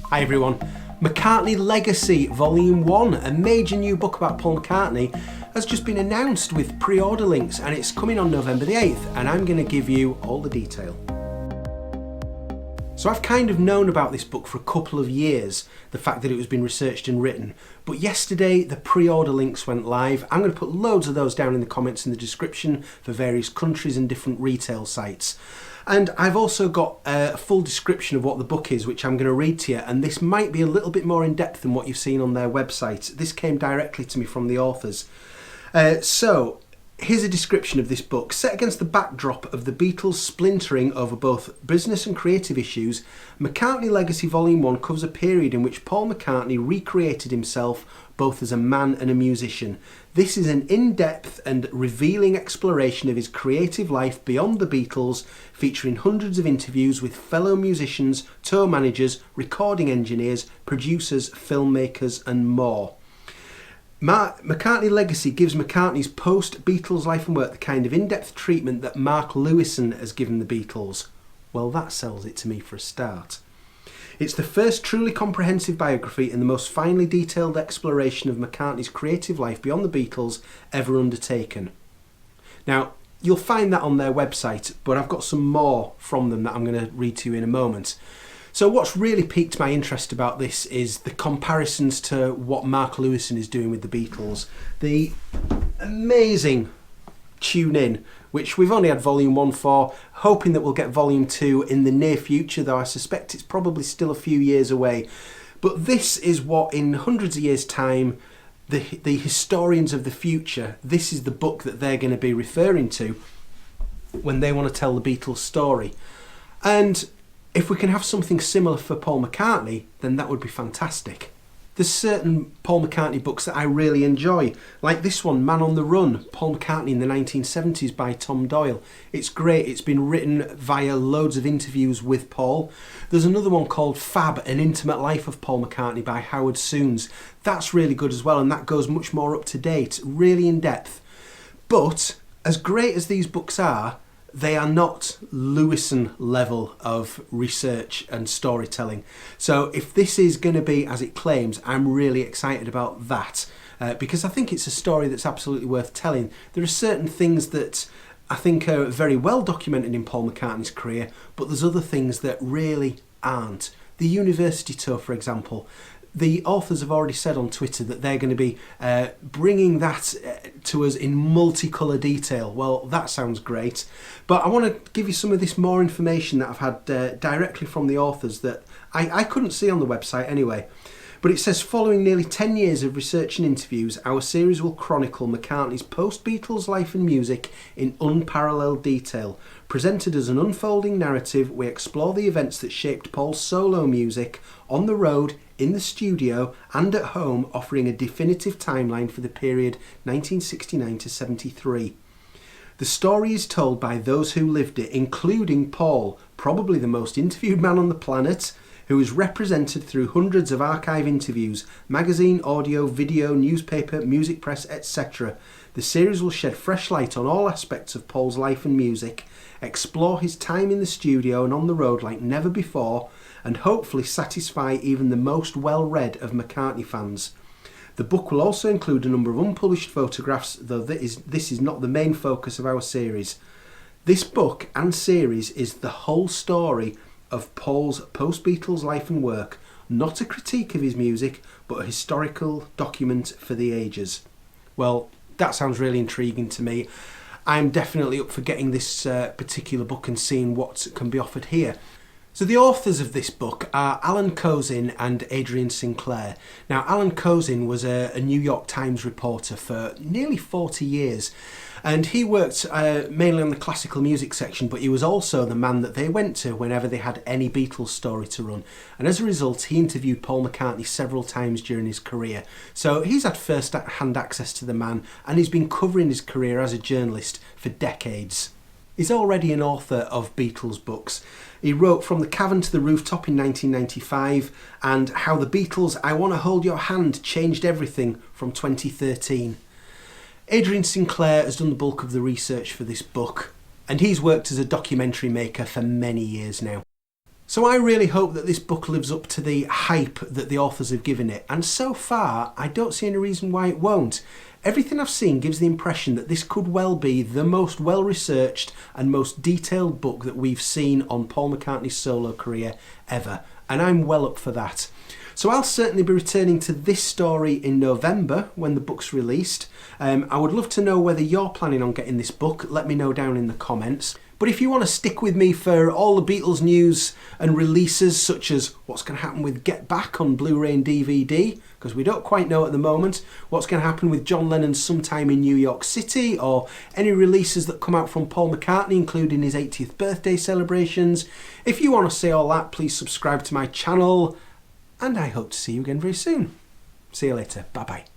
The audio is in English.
Hi everyone. McCartney Legacy Volume 1, a major new book about Paul McCartney, has just been announced with pre-order links and it's coming on November the 8th and I'm going to give you all the detail. So I've kind of known about this book for a couple of years, the fact that it was being researched and written, but yesterday the pre-order links went live. I'm going to put loads of those down in the comments in the description for various countries and different retail sites. And I've also got a full description of what the book is, which I'm going to read to you, and this might be a little bit more in depth than what you've seen on their website. This came directly to me from the authors. So here's a description of this book. Set against the backdrop of the Beatles splintering over both business and creative issues, McCartney Legacy Volume 1 covers a period in which Paul McCartney recreated himself both as a man and a musician. This is an in-depth and revealing exploration of his creative life beyond the Beatles, featuring hundreds of interviews with fellow musicians, tour managers, recording engineers, producers, filmmakers and more. McCartney Legacy gives McCartney's post-Beatles life and work the kind of in-depth treatment that Mark Lewison has given the Beatles. Well, that sells it to me for a start. It's the first truly comprehensive biography and the most finely detailed exploration of McCartney's creative life beyond the Beatles ever undertaken. Now, you'll find that on their website, but I've got some more from them that I'm going to read to you in a moment. So what's really piqued my interest about this is the comparisons to what Mark Lewison is doing with the Beatles. The amazing Tune In, which we've only had Volume 1 for, hoping that we'll get Volume 2 in the near future, though I suspect it's probably still a few years away. But this is what, in hundreds of years' time, the historians of the future, this is the book that they're going to be referring to when they want to tell the Beatles story. And if we can have something similar for Paul McCartney, then that would be fantastic. There's certain Paul McCartney books that I really enjoy, like this one, Man on the Run, Paul McCartney in the 1970s by Tom Doyle. It's great, it's been written via loads of interviews with Paul. There's another one called Fab, An Intimate Life of Paul McCartney by Howard Soons. That's really good as well, and that goes much more up to date, really in depth. But as great as these books are, they are not Lewison level of research and storytelling. So if this is going to be as it claims, I'm really excited about that because I think it's a story that's absolutely worth telling. There are certain things that I think are very well documented in Paul McCartney's career, but there's other things that really aren't. The university tour, for example. The authors have already said on Twitter that they're going to be bringing that to us in multicolour detail. Well, that sounds great. But I want to give you some of this more information that I've had directly from the authors that I couldn't see on the website anyway. But it says, following nearly 10 years of research and interviews, our series will chronicle McCartney's post-Beatles life and music in unparalleled detail. Presented as an unfolding narrative, we explore the events that shaped Paul's solo music, on the road, in the studio and at home, offering a definitive timeline for the period 1969 to 73. The story is told by those who lived it, including Paul, probably the most interviewed man on the planet, who is represented through hundreds of archive interviews, magazine, audio, video, newspaper, music press, etc. The series will shed fresh light on all aspects of Paul's life and music, explore his time in the studio and on the road like never before, and hopefully satisfy even the most well-read of McCartney fans. The book will also include a number of unpublished photographs, though this is not the main focus of our series. This book and series is the whole story of Paul's post-Beatles life and work, not a critique of his music, but a historical document for the ages. Well, that sounds really intriguing to me. I'm definitely up for getting this particular book and seeing what can be offered here. So the authors of this book are Alan Kozin and Adrian Sinclair. Now, Alan Kozin was a New York Times reporter for nearly 40 years, and he worked mainly on the classical music section, but he was also the man that they went to whenever they had any Beatles story to run. And as a result, he interviewed Paul McCartney several times during his career. So he's had first-hand access to the man, and he's been covering his career as a journalist for decades. He's already an author of Beatles books. He wrote From the Cavern to the Rooftop in 1995 and How the Beatles' I Want to Hold Your Hand Changed Everything from 2013. Adrian Sinclair has done the bulk of the research for this book, and he's worked as a documentary maker for many years now. So I really hope that this book lives up to the hype that the authors have given it, and so far I don't see any reason why it won't. Everything I've seen gives the impression that this could well be the most well-researched and most detailed book that we've seen on Paul McCartney's solo career ever, and I'm well up for that. So I'll certainly be returning to this story in November when the book's released. I would love to know whether you're planning on getting this book. Let me know down in the comments. But if you want to stick with me for all the Beatles news and releases, such as what's going to happen with Get Back on Blu-ray and DVD, because we don't quite know at the moment, what's going to happen with John Lennon sometime in New York City, or any releases that come out from Paul McCartney, including his 80th birthday celebrations. If you want to see all that, please subscribe to my channel, and I hope to see you again very soon. See you later. Bye-bye.